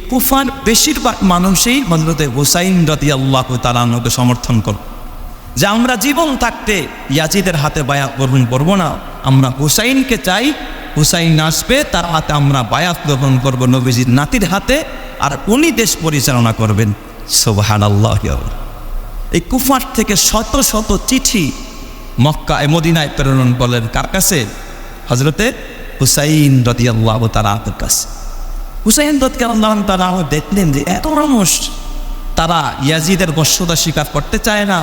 কুফার বেশিরভাগ মানুষই হযরতে হুসাইন রাদিয়াল্লাহু তাআলা আনহুকে সমর্থন করে, যে আমরা জীবন থাকতে ইয়াজিদের হাতে বায়াত গ্রহণ করব না, আমরা হুসাইনকে চাই, হুসাইন আসবে তার হাতে আমরা বায়াত গ্রহণ করব নবীজির নাতির হাতে, আর উনি দেশ পরিচালনা করবেন। সুবহানাল্লাহ। এই কুফার থেকে শত শত চিঠি মক্কায় মদিনায় প্রেরণ করলেন কার কাছে? হযরতে হুসাইন রাদিয়াল্লাহু তাআলা আনহুর কাছে। হুসাইন রাদিয়াল্লাহু তাআলা আনহু দেখলেন যে এত মানুষ, তারা ইয়াজিদের বশ্যতা স্বীকার করতে চায় না,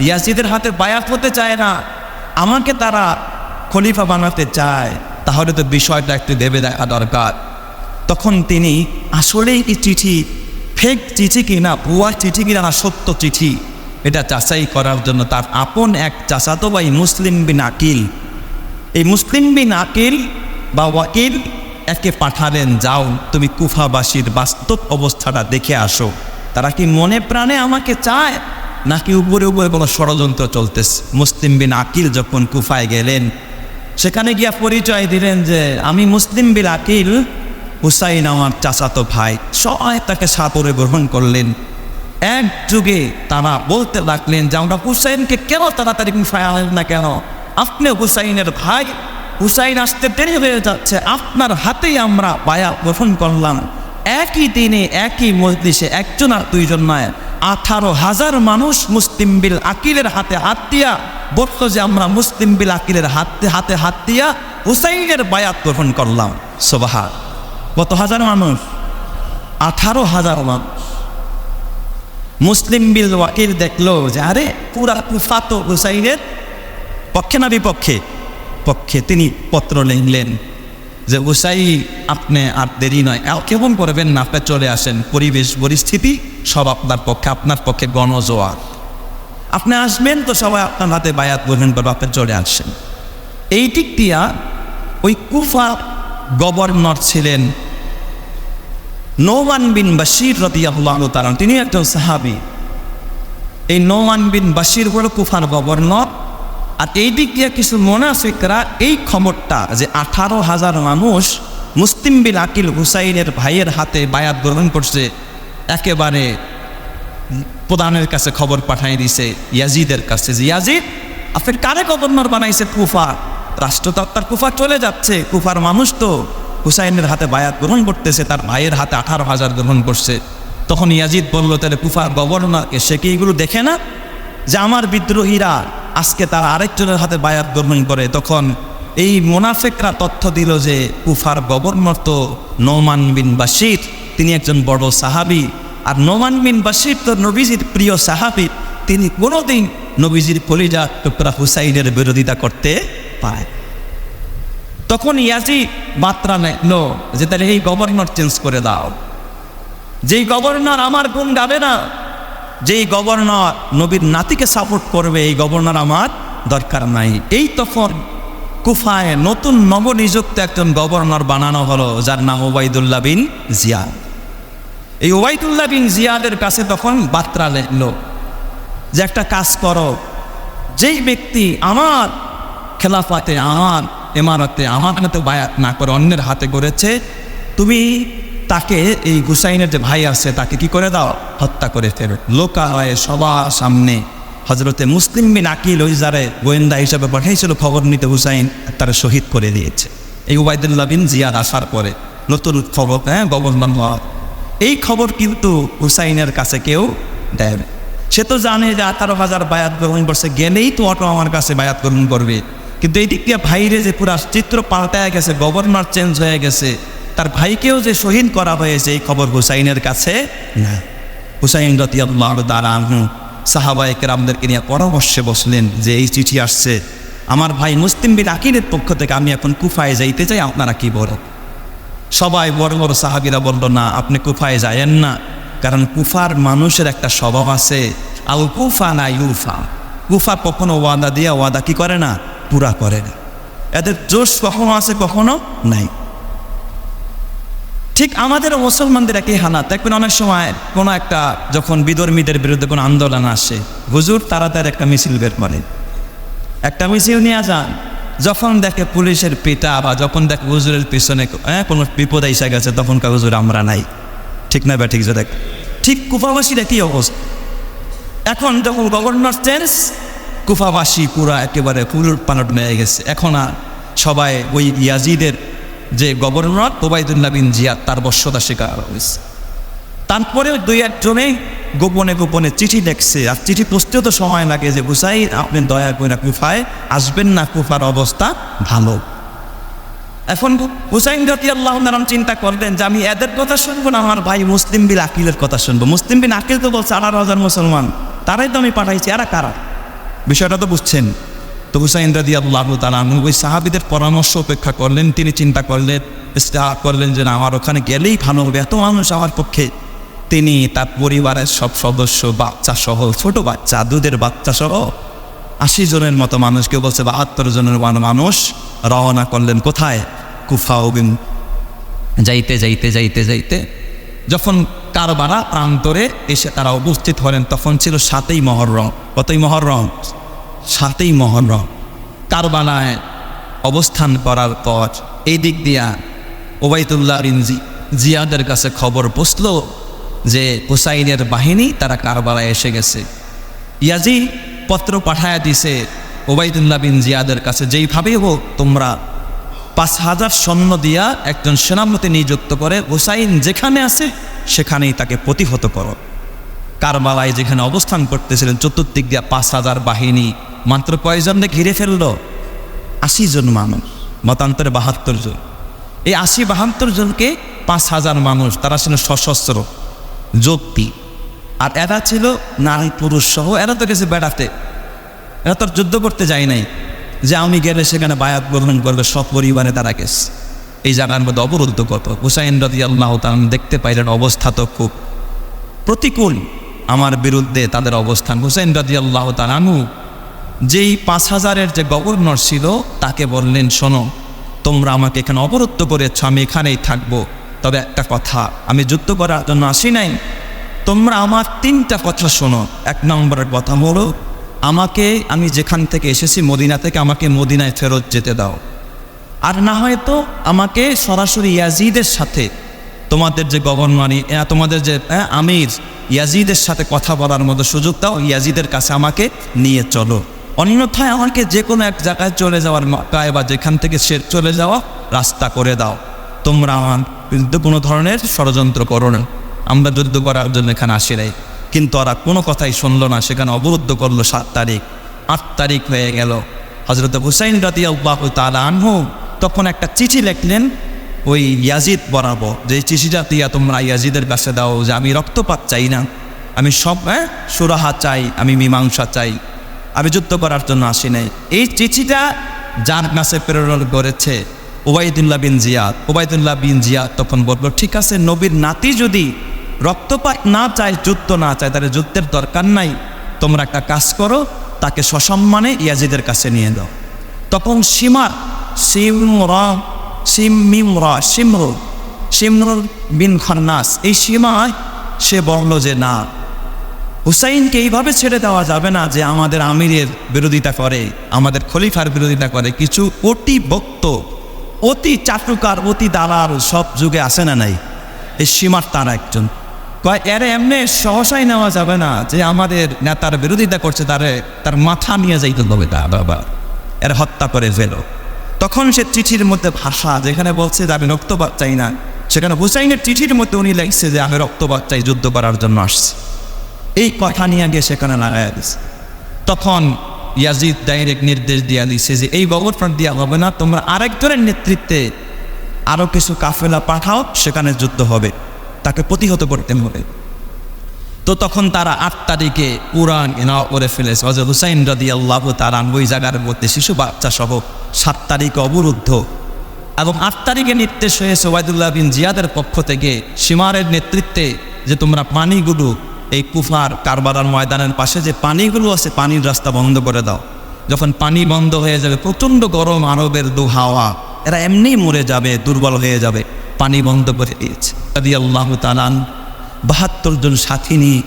ইয়াজিদের হাতে বায়াত হতে চায় না, আমাকে তারা খলিফা বানাতে চায়, তাহলে তো বিষয়টা একটু ভেবে দেখা দরকার। তখন তিনি আসলেই এই চিঠি ফেক চিঠি কিনা, ভুয়া চিঠি কিনা, না সত্য চিঠি, এটা যাচাই করার জন্য তার আপন এক চাচাতো ভাই মুসলিম বিন আকিল, এই মুসলিম বিন আকিল বা ওয়াকিল একে পাঠালেন, যাও তুমি কুফাবাসীর বাস্তব অবস্থাটা দেখে আসো, তারা কি মনে প্রাণে আমাকে চায় নাকি উপরে উপরে কোনো ষড়যন্ত্র চলতেছে। মুসলিম বিন আকিল যখন কুফায় গেলেন, সেখানে গিয়া পরিচয় দিলেন যে আমি মুসলিম বিন আকিল, হুসাইন আমার চাচাতো ভাই। সবাই তাকে সাদরে গ্রহণ করলেন। এক যুগে তারা বলতে লাগলেন যে আমরা হুসাইনকে কেন তাড়াতাড়ি কুফায় আনেন না কেন, আপনি হুসাইনের ভাই, হুসাইন আসতে দেরি হয়ে যাচ্ছে, আপনার হাতেই আমরা বায়াত গ্রহণ করলাম। একই দিনে একই মজলিসে একজন আর দুইজন নয়, 18,000 মানুষ মুসলিম বিল আকিলের হাতে হাত দিয়া বলল যে আমরা মুসলিম বিল আকিলের হাতে হাত দিয়া হুসাইনের বায়াত গ্রহণ করলাম। সুবহান। কত হাজার মানুষ? 18,000 মানুষ। মুসলিম বিল ওয়াকিল দেখলো যে আরে পুরা কুফা তো হুসাইনের পক্ষে না বিপক্ষে? পক্ষে। তিনি পত্র লিখলেন যে হুসাইন আপনি আর দেরি নয়, কেমন করবেন না, আপনি চলে আসেন, পরিবেশ পরিস্থিতি সব আপনার পক্ষে, আপনার পক্ষে গণজোয়ার, আপনি আসবেন তো সবাই আপনার হাতে বায়াত গ্রহণ করবে, আপনি চলে আসেন। এই দিক দিয়া ওই কুফা গভর্নর ছিলেন নোমান বিন বাশির রাদিয়াল্লাহু তাআলা, তিনি একজন সাহাবী। এই নোমান বিন বাশির হলো কুফার গভর্নর। আর এই দিক দিয়ে কিছু মুনাফিকরা এই খবরটা যে 18,000 মানুষ মুসলিম বিন আকিল হুসাইনের ভাইয়ের হাতে বায়াত গ্রহণ করছে, একেবারে প্রধানের কাছে খবর পাঠিয়ে দিছে ইয়াজিদের কাছে, যে ইয়াজিদ আপনি কারে গভর্নর বানাইছে? কুফা রাষ্ট্র তো আপনার কুফা চলে যাচ্ছে, কুফার মানুষ তো হুসাইনের হাতে বায়াত গ্রহণ করতেছে, তার ভাইয়ের হাতে 18,000 গ্রহণ করছে। তখন ইয়াজিদ বলল, তাহলে কুফার গভর্নরকে সে কি এগুলো দেখে না যে আমার বিদ্রোহীরা আজকে তারা আরেকজনের হাতে বায়াত গ্রহণ করে? তখন এই মুনাফিকরা তথ্য দিল যে কুফার গভর্নর তো নোমান বিন বাশির, তিনি একজন বড় সাহাবী, আর নোমান বিন বাশির তো নবীজির প্রিয় সাহাবী, তিনি কোনোদিন নবীজির কলিজার টুকরা হুসাইনের বিরোধিতা করতে পারে। তখন ইয়াজিদ মাত্রা নেন যে তাহলে এই গভর্নর চেঞ্জ করে দাও, যেই গভর্নর আমার গুণ গাবে না, যেই গভর্নর নবীর নাতিকে সাপোর্ট করবে, এই গভর্নর আমার দরকার নাই। এই তখন কুফায় নতুন নবনিযুক্ত একজন গভর্নর বানানো হলো, যার নাম ওবাইদুল্লাহ বিন জিয়াদ। এই ওবাইদুল্লাহ বিন জিয়াদের কাছে তখন বার্তা লেখলো যে একটা কাজ করো, যেই ব্যক্তি আমার খেলাফাতে, আমার ইমারতে, আমার হাতে বায়াত না করে অন্যের হাতে করেছে, তুমি তাকে, এই হুসাইনের যে ভাই আছে তাকে কি করে দাও? হত্যা করে ফেলো। লোকালয়ে সবার সামনে হযরতে মুসলিম বিন আকিল ওই যারে গোয়েন্দা হিসাবে পাঠাইছিল খবর নিতে, হুসাইন তারা শহীদ করে দিয়েছে। এই ওবাইদুল্লাহ বিন জিয়াদ আসার পরে নতুন খবর, গভর্নর হওয়া, এই খবর কিন্তু হুসাইনের কাছে কেউ দেয় না। সে তো জানে যে 18,000 বায়াত গ্রহণ করছে, গেলেই তো অটো আমার কাছে বায়াত গ্রহণ করবে। কিন্তু এই দিক দিয়ে ভাইরে যে পুরা চিত্র পাল্টায় গেছে, গভর্নর চেঞ্জ হয়ে গেছে, তার ভাইকেও যে শহীদ করা হয়েছে, এই খবর হুসাইনের কাছে না। হুসাইন রাদিয়াল্লাহু তাআলা আনহু সাহাবায়ে কেরামদেরকে নিয়ে পরামর্শে বসলেন যে এই চিঠি আসছে আমার ভাই মুসলিম বিন আকিলের পক্ষ থেকে, আমি এখন কুফায় যাইতে চাই, আপনারা কি বলেন? সবাই বড় বড় সাহাবীরা বলল, না আপনি কুফায় যায়েন না, কারণ কুফার মানুষের একটা স্বভাব আছে, আল কুফা না ইউফা, কুফা কখনো ওয়াদা দিয়া ওয়াদা কি করে না, পুরা করে না, এদের জোশ কখনো আছে কখনো নাই। ঠিক আমাদের মুসলমানদের একই হালাত। দেখবেন অনেক সময় কোনো একটা যখন বিধর্মীদের বিরুদ্ধে কোনো আন্দোলন আসে, হুজুর তাড়াতাড়ি একটা মিছিল বের করে, একটা মিছিল নিয়ে যান। যখন দেখে পুলিশের পিটা বা যখন দেখে হুজুরের পিছনে কোনো বিপদ এসে গেছে, তখন হুজুর আমরা নাই। ঠিক না ঠিক যে দেখ, ঠিক কুফাবাসীর একই অবস্থা। এখন যখন গভর্নর চেঞ্জ, কুফাবাসী পুরা একেবারে পুরুর পালট হয়ে গেছে। এখন আর সবাই ওই ইয়াজিদের যে গভর্নর ওবায়দুল্লাহ বিন জিয়াদ তার বশ্যতা শিকার হয়েছে। তারপরেও দুই একজনে গোপনে গোপনে চিঠি লেখছে, আর চিঠি পৌঁছতেও তো সময় লাগে, যে হুসাইন আপনি দয়া করে কুফায় আসবেন না, কুফার অবস্থা ভালো। এখন হুসাইন রাদিয়াল্লাহু আনহু চিন্তা করলেন যে আমি এদের কথা শুনবো না, আমার ভাই মুসলিম বিন আকিলের কথা শুনবো। মুসলিম বিন আকিল তো বলছে 18,000 মুসলমান, তারাই তো আমি পাঠাইছি, এরা কারা? বিষয়টা তো বুঝছেন। তো হুসাইন রাদিয়াল্লাহু তাআলা ওই সাহাবীদের পরামর্শ উপেক্ষা করলেন। তিনি চিন্তা করলেন যে না, আমার ওখানে গেলেই ভালো হবে, এত মানুষ আমার পক্ষে। তিনি তার পরিবারের সব সদস্য, বাচ্চা সহ, ছোট বাচ্চা, দুধের বাচ্চা সহ 80 জনের মতো মানুষ, কেউ বলছে 72 জনের মানুষ রওনা করলেন কোথায়? কুফা। যাইতে যাইতে যাইতে যাইতে যখন কারবালা প্রান্তরে এসে তারা উপস্থিত হলেন, তখন ছিল 7ই মুহররম। কতই মুহররম? 7ই মুহররম। কারবালায় অবস্থান করার পর এই দিক দিয়া ওবায়দুল্লাহ বিন জিয়াদের কাছে খবর পৌঁছল যে হুসাইনের বাহিনী তারা কারবালায় এসে গেছে। ইয়াজিদ পত্র পাঠায়া দিছে ওবায়দুল্লাহ বিন জিয়াদের কাছে, যেইভাবে হোক তোমরা 5,000 সৈন্য দিয়া একজন সেনাপতি নিযুক্ত করে হুসাইন যেখানে আছে সেখানেই তাকে প্রতিহত করো। কারবালায় যেখানে অবস্থান করতেছিলেন চতুর্দিক দিয়া 5,000 বাহিনী, মাত্র কয়জনকে ঘিরে ফেললো? 80 জন মানুষ, মতান্তরে 72 জন। এই 80-72 জনকে 5,000 মানুষ, তারা ছিল সশস্ত্র যোদ্ধী। আর এরা ছিল নারী পুরুষ সহ, এরা তো গেছে বেড়াতে, এরা তো যুদ্ধ করতে যায় নাই যে আমি গেলে সেখানে বায়াত গ্রহণ করবে, সব পরিবারে তারা গেছে। এই জায়গার মধ্যে অবরুদ্ধ কত। হুসাইন রাদিয়াল্লাহু তাআলা দেখতে পাইলেন অবস্থা তো খুব প্রতিকূল, আমার বিরুদ্ধে তাদের অবস্থান। হুসাইন রাদিয়াল্লাহু তাআলা যেই 5,000-এর যে গভর্নর ছিল তাকে বললেন, শোনো, তোমরা আমাকে এখানে অবরুদ্ধ করেছ, আমি এখানেই থাকবো, তবে একটা কথা, আমি যুদ্ধ করার জন্য আসি নাই, তোমরা আমার 3টা কথা শোনো। 1 নম্বরের কথা হলো, আমি যেখান থেকে এসেছি মদিনা থেকে, আমাকে মদিনায় ফেরত যেতে দাও। আর না হয়তো আমাকে সরাসরি ইয়াজিদের সাথে, তোমাদের যে গভর্নর, তোমাদের যে আমির, ইয়াজিদের সাথে কথা বলার মতো সুযোগ দাও, ইয়াজিদের কাছে আমাকে নিয়ে চলো। অন্যথায় আমাকে যে কোনো এক জায়গায় চলে যাওয়ার মক্কায় বা যেখান থেকে সে চলে যাওয়া রাস্তা করে দাও। তোমরা আমার বিরুদ্ধে কোনো ধরনের ষড়যন্ত্র করো না, আমরা যুদ্ধ করার জন্য এখানে আসি নাই। কিন্তু ওরা কোনো কথাই শুনলো না, সেখানে অবরুদ্ধ করলো 7 তারিখ। 8 তারিখ হয়ে গেল। হযরত হুসাইন রাদিয়াল্লাহু তাআলা আনহু তখন একটা চিঠি লিখলেন ওই ইয়াজিদ বরাবর, যে চিঠিটা দিয়া তোমরা ইয়াজিদের কাছে দাও যে আমি রক্তপাত চাই না, আমি সব সুরাহা চাই, আমি মীমাংসা চাই, আমি যুদ্ধ করার জন্য আসি নাই। এই চিঠিটা যার কাছে প্রেরণ করেছে ওবায়দুল্লাহ বিন জিয়াদ। ওবায়দুল্লাহ বিন জিয়াদ তখন বলল, ঠিক আছে, নবীর নাতি যদি রক্তপাত না চায়, যুদ্ধ না চায়, তাহলে যুদ্ধের দরকার নাই। তোমরা একটা কাজ করো, তাকে সসম্মানে ইয়াজিদের কাছে নিয়ে দাও। তখন শিমর বিন খান্নাস, এই সীমায় সে বলল যে না, হুসাইনকে এইভাবে ছেড়ে দেওয়া যাবে না যে আমাদের আমিরের বিরোধিতা করে, আমাদের খলিফার বিরোধিতা করে। কিছু অতি ভক্ত, অতি চাটুকার, অতি দালাল সব যুগে আসে না নাই, এই সীমার তার একজন। এর এমনি সহসাই নেওয়া যাবে না যে আমাদের নেতার বিরোধিতা করছে, তার মাথা নিয়ে যাইতে হবে, তা বাবা এর হত্যা করে ফেলো। তখন সে চিঠির মধ্যে ভাষা যেখানে বলছে যে আমি রক্তপাত চাই না, সেখানে হুসাইনের চিঠির মধ্যে উনি লিখছে যে আমি রক্তপাত চাই, যুদ্ধ করার জন্য আসছি। এই কথা নিয়ে গিয়ে সেখানে লাগাই দিচ্ছে। তখন ইয়াজিদ ডাইরেক্ট নির্দেশ দিয়া দিচ্ছে যে এই গভর্নর দেওয়া হবে না, তোমরা আরেকজনের নেতৃত্বে আরও কিছু কাফেলা পাঠাও, সেখানে যুদ্ধ হবে, তাকে প্রতিহত করতে হবে। তো তখন তারা 8 তারিখে কুরআন নেওয়া করে ফেলেছে। হযরত হুসাইন রাদিয়াল্লাহু তাআলা ওই জায়গার মধ্যে শিশু বাচ্চা সহ 7 তারিখে অবরুদ্ধ। এবং 8 তারিখে নির্দেশ হয়েছে ওবায়দুল্লাহ বিন জিয়াদের পক্ষ থেকে শিমারের নেতৃত্বে যে তোমরা পানিগুলো এই কুফার কারবালার ময়দানের পাশে যে পানিগুলো আছে, পানির রাস্তা বন্ধ করে দাও। যখন পানি বন্ধ হয়ে যাবে, প্রচণ্ড গরম আরবের হাওয়া, এরা এমনি মরে যাবে, দুর্বল হয়ে যাবে, পানি বন্ধ করে দিয়েছে। রাদিয়াল্লাহু তাআলা 72 জন সাথী নিয়ে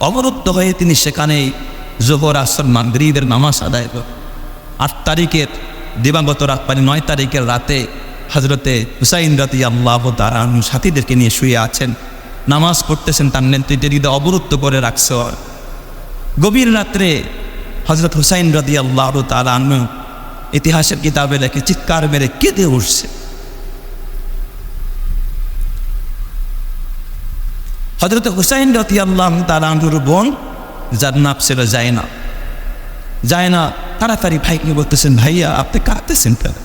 অবরুদ্ধ হয়ে তিনি সেখানেই জোহর, আসর, মাগরিবের নামাজ আদায় করেন। 8 তারিখের দিবাগত রাত, 9 তারিখের রাতে হযরতে হুসাইন রাদিয়াল্লাহু তাআলা সাথীদেরকে নিয়ে শুয়ে আছেন। নামাজ পড়তেছেন, তার নেতৃত্বে অবরুদ্ধ করে রাখছে। গভীর রাত্রে হযরত হুসাইন রাদিয়াল্লাহু তাআলা আনহু ইতিহাসের কিতাবে লেখে চিৎকার মেরে কেঁদে উঠছে। হযরত হুসাইন রাদিয়াল্লাহু তাআলা আনহুর বোন যার নাম ছিল জায়না তাড়াতাড়ি ভাইকে বলতেছেন, ভাইয়া আপনি কাঁদতেছেন কেন?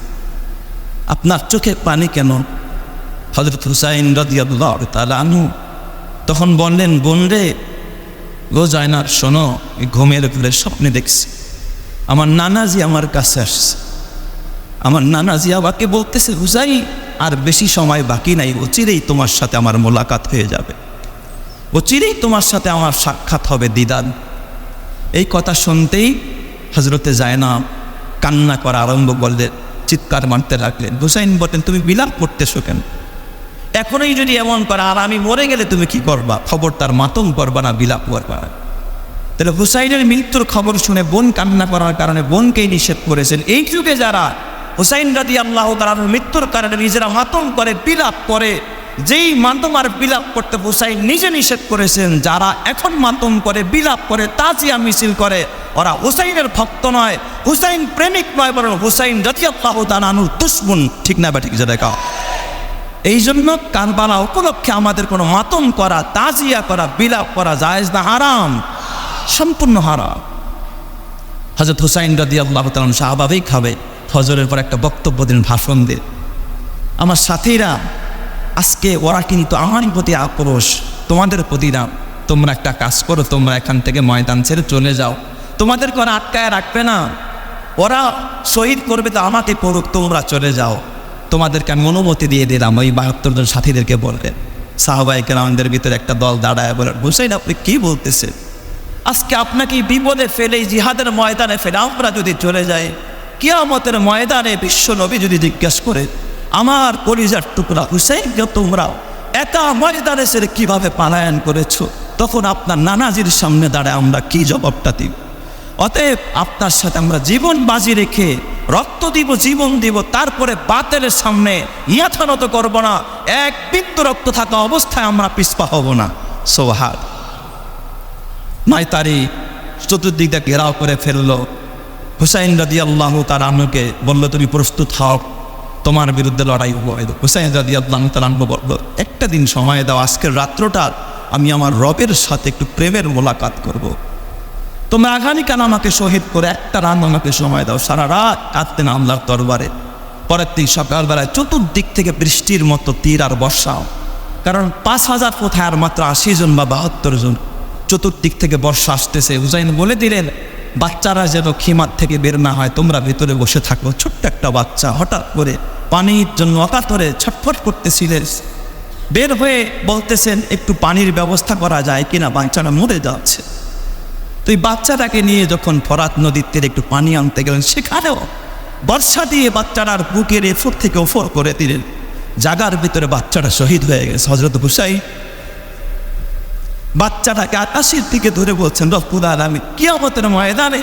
আপনার চোখে পানি কেন? হযরত হুসাইন রাদিয়াল্লাহু তাআলা আনহু তখন বললেন, বোন রে, গো জায়নার শোনো, ঘুমের ঘরে স্বপ্নে দেখছি আমার নানাজি আমার কাছে আসছে। আমার নানাজি আমাকে বলতেছে, হুসাইন আর বেশি সময় বাকি নাই, অচিরেই তোমার সাথে আমার মোলাকাত হয়ে যাবে, অচিরেই তোমার সাথে আমার সাক্ষাৎ হবে, দিদান। এই কথা শুনতেই হযরতে জায়নাব কান্না করা আরম্ভ করলেন, চিৎকার মারতে লাগলেন। হুসাইন বলেন, তুমি বিলাপ করতেছো কেন? এখনই যদি এমন করা, আর আমি মরে গেলে তুমি কি করবা? খবরদার মাতম করবা না, বিলাপ করবা না। তাহলে হুসাইনের মৃত্যুর খবর শুনে বোন কান্না করার কারণে বোনকেই নিষেধ করেছেন। এই যুগে যারা হুসাইন রাদিয়াল্লাহু তাআলার মৃত্যুর কারণে নিজেরা মাতম করে, বিলাপ করে, যেই মাতম আর বিলাপ করতে হুসাইন নিজে নিষেধ করেছেন, যারা এখন মাতম করে, বিলাপ করে, তাজিয়া মিছিল করে, ওরা হুসাইনের ভক্ত নয়, হুসাইন প্রেমিক নয়, বরং হুসাইন রাদিয়াল্লাহু তাআলা আনহুর দুশমন। ঠিক না ঠিক যে দেখা। এই জন্য কারবালা উপলক্ষে আমাদের কোনো মাতম করা, তাজিয়া করা, বিলাপ করা জায়েজ না, হারাম, সম্পূর্ণ হারাম। হযরত হুসাইন রাদিয়াল্লাহু তাআলা স্বাভাবিকভাবে ফজরের পর একটা বক্তব্য দিন, ভাষণ দিয়ে, আমার সাথীরা আজকে ওরা কিন্তু আমারই প্রতি আক্রোশ, তোমাদের প্রতি না, তোমরা একটা কাজ করো, তোমরা এখান থেকে ময়দান ছেড়ে চলে যাও, তোমাদেরকে ওরা আটকায় রাখবে না, ওরা শহীদ করবে তো আমাকে করুক, তোমরা চলে যাও, তোমাদেরকে আমি অনুমতি দিয়ে দিলাম। ওই 72 জন সাথীদেরকে বললেন। সাহাবায়ে কেরামদের ভিতরে একটা দল দাঁড়ায় বলেন, হুসাইন আপনি কি বলতেছেন? আজকে আপনাকে বিপদে ফেলে, জিহাদের ময়দানে ফেলে আমরা যদি চলে যাই, কিয়ামতের ময়দানে বিশ্ব নবী যদি জিজ্ঞাসা করে, আমার কলিজার টুকরা হুসাইনকে তোমরা একা ময়দানে ছেড়ে কিভাবে পালায়ন করেছো, তখন আপনার নানাজির সামনে দাঁড়ায় আমরা কি জবাবটা দিব? অতএব আপনার সাথে আমরা জীবন বাজি রেখে রক্ত দিব, জীবন দিব, তারপরে বাতিলের সামনে ইয়াথানত করব না, এক বিন্দু রক্ত থাকা অবস্থায় আমরা পিছপা হব না। সোহার 9 তারিখ চতুর্দিকটা ঘেরাও করে ফেললো। হুসাইন রাদিয়াল্লাহু তাআলা আনহুকে বলল, তুমি প্রস্তুত হও, তোমার বিরুদ্ধে লড়াই হবে। হুসাইন রাদিয়াল্লাহু তাআলা আনহু বলল, একটা দিন সময় দাও, আজকের রাত্রটা আমি আমার রবের সাথে একটু প্রেমের মোলাকাত করব। তোমরা আগামীকাল আমাকে শহীদ করে একটা রাত আমাকে সময় দাও। সারা রাত কাঁদতেন আল্লাহর দরবারে। পরের দিন সকালবেলায় চতুর্দিক থেকে বৃষ্টির মতো তীর আর বর্ষাও, কারণ 5000 কোথায় আর মাত্র 80 জন বা 72 জন, চতুর্দিক থেকে বর্ষা আসতেছে। হুসাইন বলে দিলেন, বাচ্চারা যেন খিমার থেকে বের না হয়, তোমরা ভেতরে বসে থাকো। ছোট্ট একটা বাচ্চা হঠাৎ করে পানির জন্য অকাতরে ছটফট করতেছিলেন, বের হয়ে বলতেছেন একটু পানির ব্যবস্থা করা যায় কিনা, বাচ্চারা মরে যাচ্ছে। তো এই বাচ্চাটাকে নিয়ে যখন ফরাত নদীর তীরে একটু পানি আনতে গেলেন, সেখানেও বর্ষা দিয়ে বাচ্চাটার বুকের এফর থেকে ওফর করে দিলেন। জাগার ভিতরে বাচ্চাটা শহীদ হয়ে গেছে। হযরত হুসাইন বাচ্চাটাকে আকাশের দিকে ধরে বলছেন, রব্বুল আলামিন, কিয়ামতের ময়দানে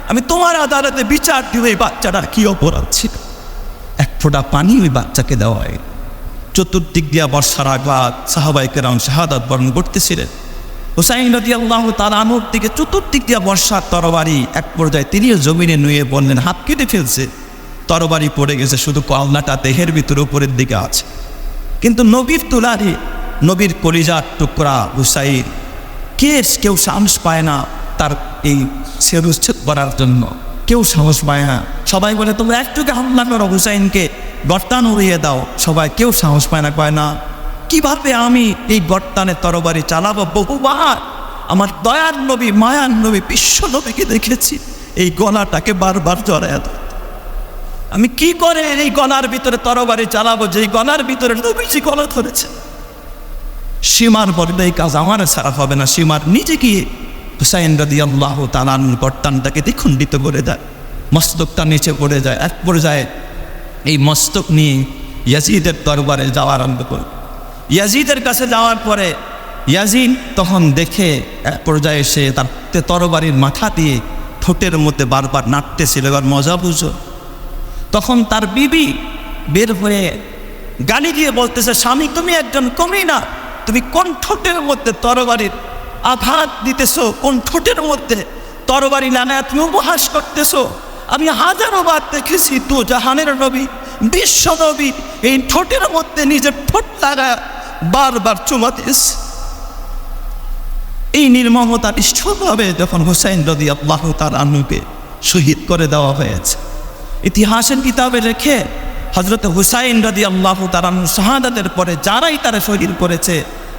আমি তোমার আদালতে বিচার দিব, এই বাচ্চাটার কি অপরাধ ছিল। এক ফোঁটা পানি ওই বাচ্চাকে দেওয়া হয়। চতুর্দিক দিয়া বর্ষার আঘাত, সাহাবায়ে কেরাম শাহাদাত বরণ করতেছিলেন। হুসাইন রাদিয়াল্লাহু তাআলা আনহুর দিকে চতুর্দিক দিয়া বর্ষার তরবারি, এক পর্যায়ে তিনিও জমিনে নুয়ে বললেন, হাত কেটে ফেলছে, তরবারি পড়ে গেছে, শুধু কলনাটা দেহের ভিতরে উপরের দিকে আছে। কিন্তু নবীর তুলারি, নবীর কলিজার টুকরা হুসাইন, কেউ সাহস পায় না তার এই শিরশ্ছেদ করার জন্য, কেউ সাহস পায় না। সবাই বলে, তোমরা একটুকে হামলা করো, হুসাইনকে গর্তান উড়িয়ে দাও। সবাই কেউ সাহস পায় না, কয় না কিভাবে আমি এই গর্তানের তরবারি চালাবো? বহুবার আমার দয়ার নবী, মায়ার নবী, বিশ্ব নবীকে দেখেছি এই গলাটাকে বারবার জড়ায় দেয়। আমি কি করে এই গলার ভিতরে তরবারি চালাবো, যে গলার ভিতরে নবীজি গলা ধরেছে? সীমার বলবে, এই কাজ আমার ছাড়া হবে না। সীমার নিচে গিয়ে হুসাইন রাদিয়াল্লাহু তাআলা গর্তানটাকে দ্বিখণ্ডিত করে দেয়, মস্তকটা নিচে পড়ে যায়। এক পর্যায়ে এই মস্তক নিয়ে ইয়াজিদের দরবারে যাওয়া আরম্ভ করে। ইয়াজিদের কাছে যাওয়ার পরে ইয়াজিদ তখন দেখে এক পর্যায়ে সে তার তরবারির মাথা দিয়ে ঠোঁটের মধ্যে বারবার নাড়তেছিল। এবার মজা বুঝো, তখন তার বিবি বের হয়ে গালি দিয়ে বলতেছে, স্বামী তুমি একজন কমি না, তুমি কোন ঠোঁটের মধ্যে তরবারির আঘাত দিতেছো, কোন ঠোঁটের মধ্যে তরবারি লাগায় তুমি উপহাস করতেছো। আমি হাজারো বার দেখেছি তো জাহানের নবী, বিশ্ব নবী এই ঠোঁটের মধ্যে নিজের ঠোঁট লাগায় বারবার চুমা দিয়েছে। এই নির্মমতা নিষ্ঠুরভাবে যখন হুসাইন রাদিয়াল্লাহু তাআলা আনহুকে শহীদ করে দেওয়া হয়েছে, ইতিহাসের কিতাবে রেখে হযরত হুসাইন রাদিয়াল্লাহু তাআলা শাহাদাতের পরে যারাই তারা শহীদ করেছে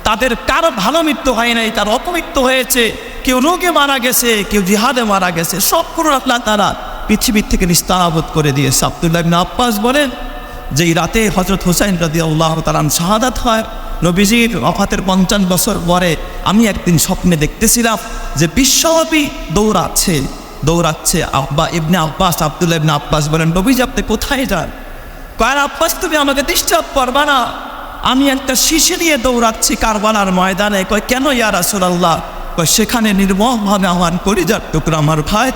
তাদের কারো ভালো মৃত্যু হয় নাই, কারো অপমৃত্যু হয়েছে, কেউ রোগে মারা গেছে, কেউ জিহাদে মারা গেছে, সবগুলো আল্লাহ তাআলা পৃথিবীর থেকে নিস্তারাবত করে দিয়েছে। আব্দুল্লাহ ইবনে আব্বাস বলেন যে এই রাতে হযরত হুসাইন রাদিয়াল্লাহু তাআলা শাহাদাত হয়, নবীজির ওফাতের 50 বছর পরে আমি একদিন স্বপ্নে দেখতেছিলাম যে বিশ্বব্যাপী দৌড়াচ্ছে ইবনে আব্বাস। আব্দুল্লাহ ইবনে আব্বাস বলেন, নবীজি আপনি কোথায় যান? কয়, আব্বাস তুমি আমাকে ডিস্টার্ব করবা না, আমি একটা শিশি নিয়ে দৌড়াচ্ছি কারবালার ময়দানে। কয়, কেন ইয়া রাসূলুল্লাহ? কয়, সেখানে নির্মমভাবে আমার কলিজার টুকরা আমার ভাই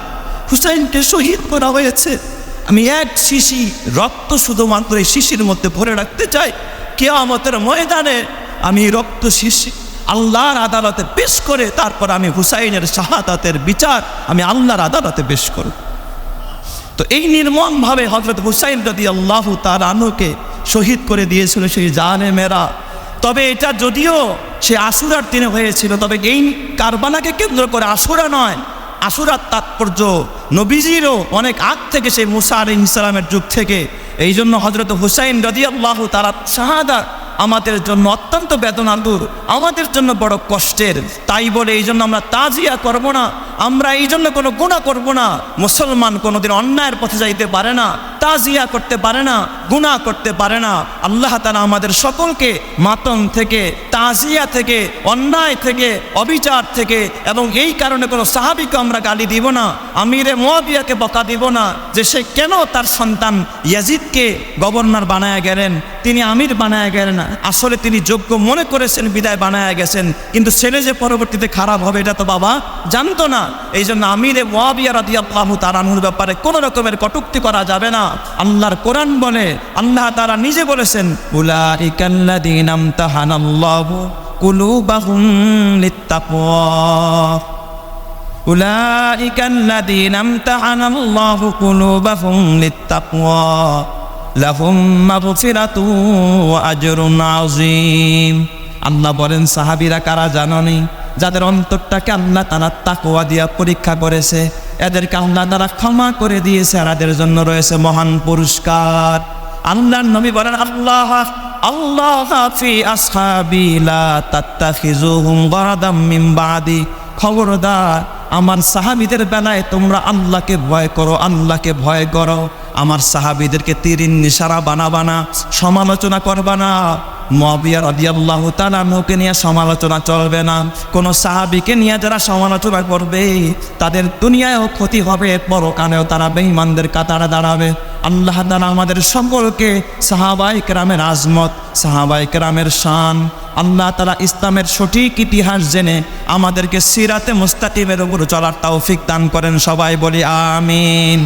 হুসাইনকে শহীদ করা হয়েছে। আমি এক শিশি রক্ত শুধুমাত্র এই শিশির মধ্যে ভরে রাখতে চাই, কিয়ামতের ময়দানে আমি রক্ত শিশি আল্লাহর আদালতে পেশ করে তারপর আমি হুসাইনের শাহাদাতের বিচার আমি আল্লাহর আদালতে পেশ করব। তো এই নির্মমভাবে হযরত হুসাইন রাদিয়াল্লাহু তাআলা আনহুকে শহীদ করে দিয়েছিল সেই জালেমেরা। তবে এটা যদিও সে আশুরার দিনে হয়েছিল, তবে এই কারবালাকে কেন্দ্র করে আশুরা নয়, আশুরার তাৎপর্য নবীজিরও অনেক আগ থেকে, সেই মুসা আলাইহিস সালামের যুগ থেকে। এই জন্য হযরত হুসাইন রাদিয়াল্লাহু তাআলা শাহাদাত আমাদের জন্য অত্যন্ত বেদনাতুর, আমাদের জন্য বড় কষ্টের। তাই বলে এই জন্য আমরা তাজিয়া করব না, আমরা এই জন্য কোনো গুনাহ করব না। মুসলমান কোনোদিন অন্যায়ের পথে যাইতে পারে না, তাজিয়া করতে পারে না, গুনাহ করতে পারে না। আল্লাহ তাআলা আমাদের সকলকে মাতম থেকে, তাজিয়া থেকে, অন্যায় থেকে, অবিচার থেকে, এবং এই কারণে কোনো সাহাবীকে আমরা গালি দিব না, আমিরে মুয়াবিয়াকে বকা দিব না যে সে কেন তার সন্তান ইয়াজিদকে গভর্নর বানায়া গেলেন, তিনি আমির বানায়া গেলেন। আসলে তিনি যোগ্য মনে করেছেন বিদায় বানায়া গেছেন, কিন্তু ছেলে যে পরবর্তীতে খারাপ হবে এটা তো বাবা জানতো না। এই জন্য আমিরে মুয়াবিয়া রাদিয়াল্লাহু তাআলা আনহুর ব্যাপারে কোনো রকমের কটূক্তি করা যাবে না। আল্লাহর কোরআন বলে, আল্লাহ তাআলা নিজে বলেছেন, উলাইকাল্লাযীনা ইমতাহানাল্লাহু কুলুবাহুম লিত্তাকওয়া, উলাইকাল্লাযীনা ইমতাহানাল্লাহু কুলুবাহুম লিত্তাকওয়া লাহুম মাগফিরাতুন ওয়া আজরুন আযীম। আল্লাহ বলেন, সাহাবীরা কারা জানোনি? যাদের অন্তরটাকে আল্লাহ তাআলা তাকওয়া দিয়া পরীক্ষা করেছে, এদেরকে আল্লাহ তাআলা ক্ষমা করে দিয়েছে, আর এদের জন্য রয়েছে মহান পুরস্কার। আল্লাহর নবী বলেন, আল্লাহ ফি আসহাবি লা তাত্তাখিযুহুম গারাদাম মিন বাদি। খবরদার, আমার সাহাবীদের বেলায় তোমরা আল্লাহকে ভয় করো, আল্লাহকে ভয় করো। আমার সাহাবীদেরকে তীরিন নিশারা বানাবা না, সমালোচনা করবা না। মুয়াবিয়া রাদিয়াল্লাহু তাআলা আনহুকে নিয়ে সমালোচনা চলবে না। কোনো সাহাবীকে নিয়ে যারা সমালোচনা করবে তাদের দুনিয়ায়ও ক্ষতি হবে, পরকালেও তারা বেঈমানদের কাতারে দাঁড়াবে। আল্লাহ তাআলা আমাদের সকলকে সাহাবায়ে কেরামের আজমত, সাহাবায়ে কেরামের শান, আল্লাহ তাআলা ইসলামের সঠিক ইতিহাস জেনে আমাদেরকে সিরাতে মুস্তাকিমের উপর চলার তৌফিক দান করেন। সবাই বলি আমিন।